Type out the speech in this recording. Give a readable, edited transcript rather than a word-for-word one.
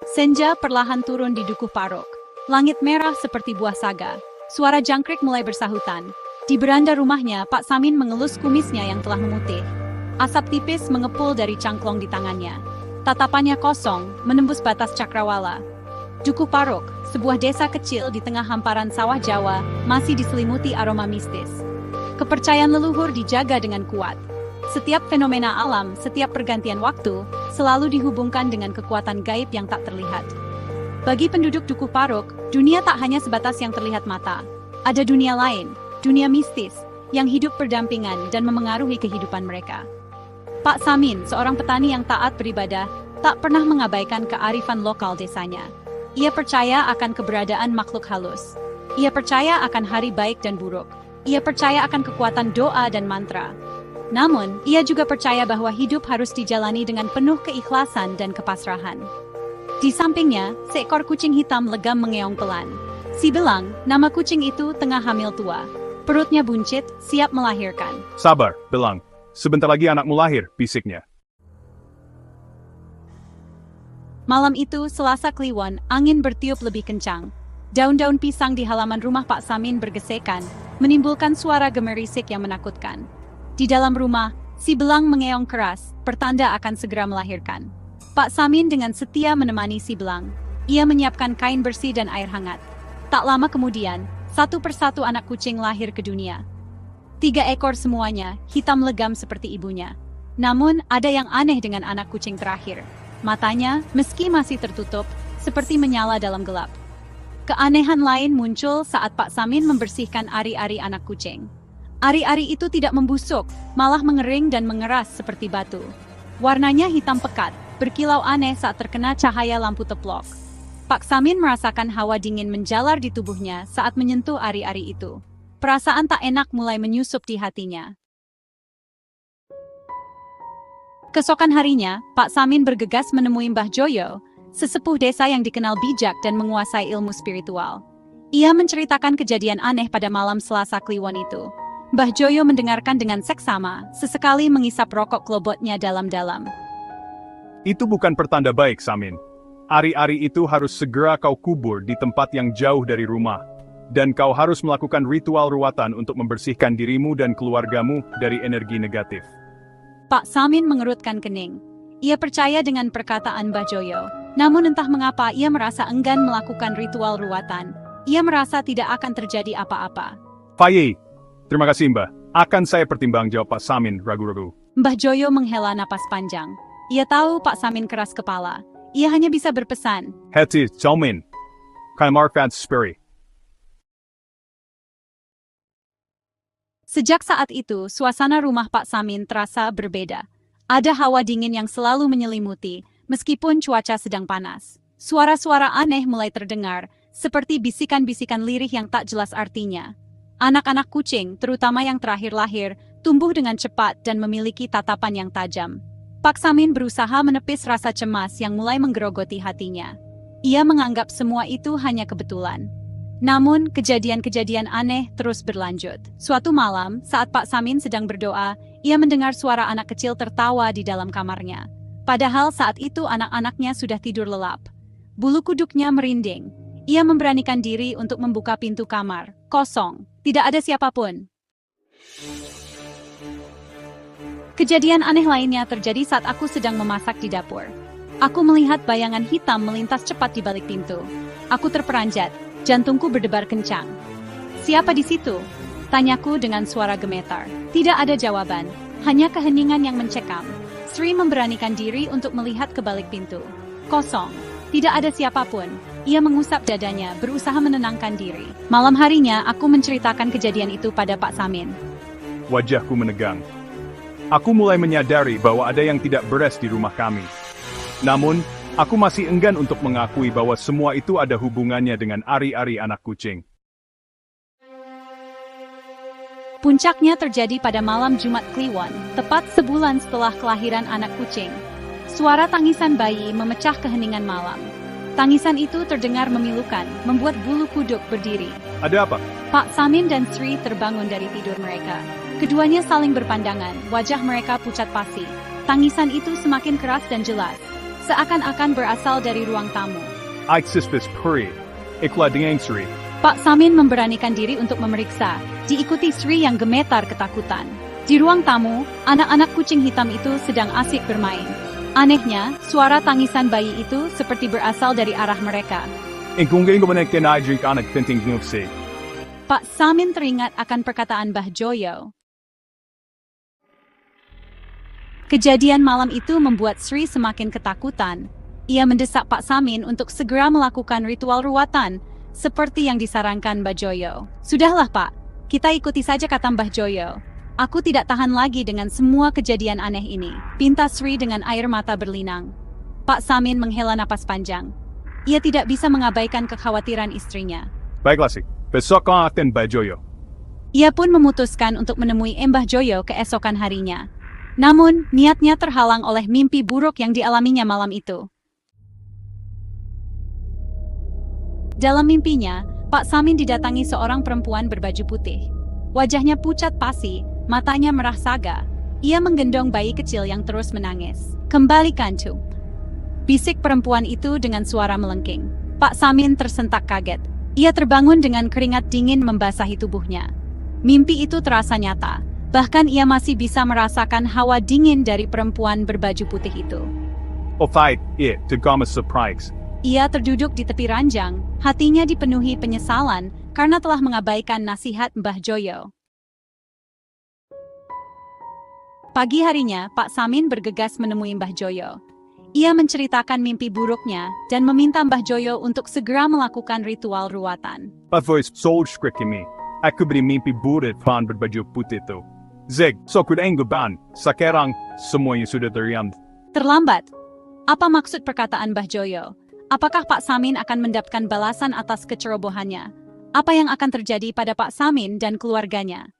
Senja perlahan turun di Dukuh Parok. Langit merah seperti buah saga. Suara jangkrik mulai bersahutan. Di beranda rumahnya, Pak Samin mengelus kumisnya yang telah memutih. Asap tipis mengepul dari cangklong di tangannya. Tatapannya kosong, menembus batas cakrawala. Dukuh Parok, sebuah desa kecil di tengah hamparan sawah Jawa, masih diselimuti aroma mistis. Kepercayaan leluhur dijaga dengan kuat. Setiap fenomena alam, setiap pergantian waktu, selalu dihubungkan dengan kekuatan gaib yang tak terlihat. Bagi penduduk Dukuh Parok, dunia tak hanya sebatas yang terlihat mata. Ada dunia lain, dunia mistis, yang hidup berdampingan dan memengaruhi kehidupan mereka. Pak Samin, seorang petani yang taat beribadah, tak pernah mengabaikan kearifan lokal desanya. Ia percaya akan keberadaan makhluk halus. Ia percaya akan hari baik dan buruk. Ia percaya akan kekuatan doa dan mantra. Namun, ia juga percaya bahwa hidup harus dijalani dengan penuh keikhlasan dan kepasrahan. Di sampingnya, seekor kucing hitam legam mengeong pelan. Si Belang, nama kucing itu tengah hamil tua. Perutnya buncit, siap melahirkan. Sabar, Belang. Sebentar lagi anakmu lahir, bisiknya. Malam itu, Selasa Kliwon, angin bertiup lebih kencang. Daun-daun pisang di halaman rumah Pak Samin bergesekan, menimbulkan suara gemerisik yang menakutkan. Di dalam rumah, si Belang mengeong keras, pertanda akan segera melahirkan. Pak Samin dengan setia menemani si Belang. Ia menyiapkan kain bersih dan air hangat. Tak lama kemudian, satu persatu anak kucing lahir ke dunia. 3 ekor semuanya, hitam legam seperti ibunya. Namun, ada yang aneh dengan anak kucing terakhir. Matanya, meski masih tertutup, seperti menyala dalam gelap. Keanehan lain muncul saat Pak Samin membersihkan ari-ari anak kucing. Ari-ari itu tidak membusuk, malah mengering dan mengeras seperti batu. Warnanya hitam pekat, berkilau aneh saat terkena cahaya lampu teplok. Pak Samin merasakan hawa dingin menjalar di tubuhnya saat menyentuh ari-ari itu. Perasaan tak enak mulai menyusup di hatinya. Keesokan harinya, Pak Samin bergegas menemui Mbah Joyo, sesepuh desa yang dikenal bijak dan menguasai ilmu spiritual. Ia menceritakan kejadian aneh pada malam Selasa Kliwon itu. Mbah Joyo mendengarkan dengan seksama, sesekali mengisap rokok klobotnya dalam-dalam. Itu bukan pertanda baik, Samin. Ari-ari itu harus segera kau kubur di tempat yang jauh dari rumah. Dan kau harus melakukan ritual ruwatan untuk membersihkan dirimu dan keluargamu dari energi negatif. Pak Samin mengerutkan kening. Ia percaya dengan perkataan Mbah Joyo. Namun entah mengapa ia merasa enggan melakukan ritual ruwatan. Ia merasa tidak akan terjadi apa-apa. Faye, terima kasih Mbah. Akan saya pertimbangjawab Pak Samin ragu-ragu. Mbah Joyo menghela napas panjang. Ia tahu Pak Samin keras kepala. Ia hanya bisa berpesan. Hati, Samin. Kamar Spiri. Sejak saat itu, suasana rumah Pak Samin terasa berbeda. Ada hawa dingin yang selalu menyelimuti, meskipun cuaca sedang panas. Suara-suara aneh mulai terdengar, seperti bisikan-bisikan lirih yang tak jelas artinya. Anak-anak kucing, terutama yang terakhir lahir, tumbuh dengan cepat dan memiliki tatapan yang tajam. Pak Samin berusaha menepis rasa cemas yang mulai menggerogoti hatinya. Ia menganggap semua itu hanya kebetulan. Namun, kejadian-kejadian aneh terus berlanjut. Suatu malam, saat Pak Samin sedang berdoa, ia mendengar suara anak kecil tertawa di dalam kamarnya. Padahal saat itu anak-anaknya sudah tidur lelap. Bulu kuduknya merinding. Ia memberanikan diri untuk membuka pintu kamar. Kosong. Tidak ada siapapun. Kejadian aneh lainnya terjadi saat aku sedang memasak di dapur. Aku melihat bayangan hitam melintas cepat di balik pintu. Aku terperanjat. Jantungku berdebar kencang. Siapa di situ? Tanyaku dengan suara gemetar. Tidak ada jawaban, hanya keheningan yang mencekam. Sri memberanikan diri untuk melihat ke balik pintu. Kosong. Tidak ada siapapun. Ia mengusap dadanya, berusaha menenangkan diri. Malam harinya, aku menceritakan kejadian itu pada Pak Samin. Wajahku menegang. Aku mulai menyadari bahwa ada yang tidak beres di rumah kami. Namun, aku masih enggan untuk mengakui bahwa semua itu ada hubungannya dengan ari-ari anak kucing. Puncaknya terjadi pada malam Jumat Kliwon, tepat sebulan setelah kelahiran anak kucing. Suara tangisan bayi memecah keheningan malam. Tangisan itu terdengar memilukan, membuat bulu kuduk berdiri. Ada apa? Pak Samin dan Sri terbangun dari tidur mereka. Keduanya saling berpandangan, wajah mereka pucat pasi. Tangisan itu semakin keras dan jelas. seakan-akan berasal dari ruang tamu. Ait sispis puri. Ikla diang Sri. Pak Samin memberanikan diri untuk memeriksa, diikuti Sri yang gemetar ketakutan. Di ruang tamu, anak-anak kucing hitam itu sedang asik bermain. Anehnya, suara tangisan bayi itu seperti berasal dari arah mereka. Ingkunggang gumanek tinajik anak penting ngufsi. Pak Samin teringat akan perkataan Mbah Joyo. Kejadian malam itu membuat Sri semakin ketakutan. Ia mendesak Pak Samin untuk segera melakukan ritual ruwatan, seperti yang disarankan Mbah Joyo. Sudahlah Pak, kita ikuti saja kata Mbah Joyo. Aku tidak tahan lagi dengan semua kejadian aneh ini, pinta Sri dengan air mata berlinang. Pak Samin menghela napas panjang. Ia tidak bisa mengabaikan kekhawatiran istrinya. Baiklah sih, besok kau akan Bajoyo. Ia pun memutuskan untuk menemui Mbah Joyo keesokan harinya. Namun, niatnya terhalang oleh mimpi buruk yang dialaminya malam itu. Dalam mimpinya, Pak Samin didatangi seorang perempuan berbaju putih. Wajahnya pucat pasi, matanya merah saga. Ia menggendong bayi kecil yang terus menangis. Kembalikan tu. Bisik perempuan itu dengan suara melengking. Pak Samin tersentak kaget. Ia terbangun dengan keringat dingin membasahi tubuhnya. Mimpi itu terasa nyata. Bahkan ia masih bisa merasakan hawa dingin dari perempuan berbaju putih itu. Fight, to gama surprise. Ia terduduk di tepi ranjang, hatinya dipenuhi penyesalan karena telah mengabaikan nasihat Mbah Joyo. Pagi harinya, Pak Samin bergegas menemui Mbah Joyo. Ia menceritakan mimpi buruknya dan meminta Mbah Joyo untuk segera melakukan ritual ruwatan. Pak voice soul skrikimi. Aku beri mimpi buruk pan berbaju putih itu. Zeg, sokut engguban. Sekarang, semuanya sudah terjadi. Terlambat. Apa maksud perkataan Mbah Joyo? Apakah Pak Samin akan mendapatkan balasan atas kecerobohannya? Apa yang akan terjadi pada Pak Samin dan keluarganya?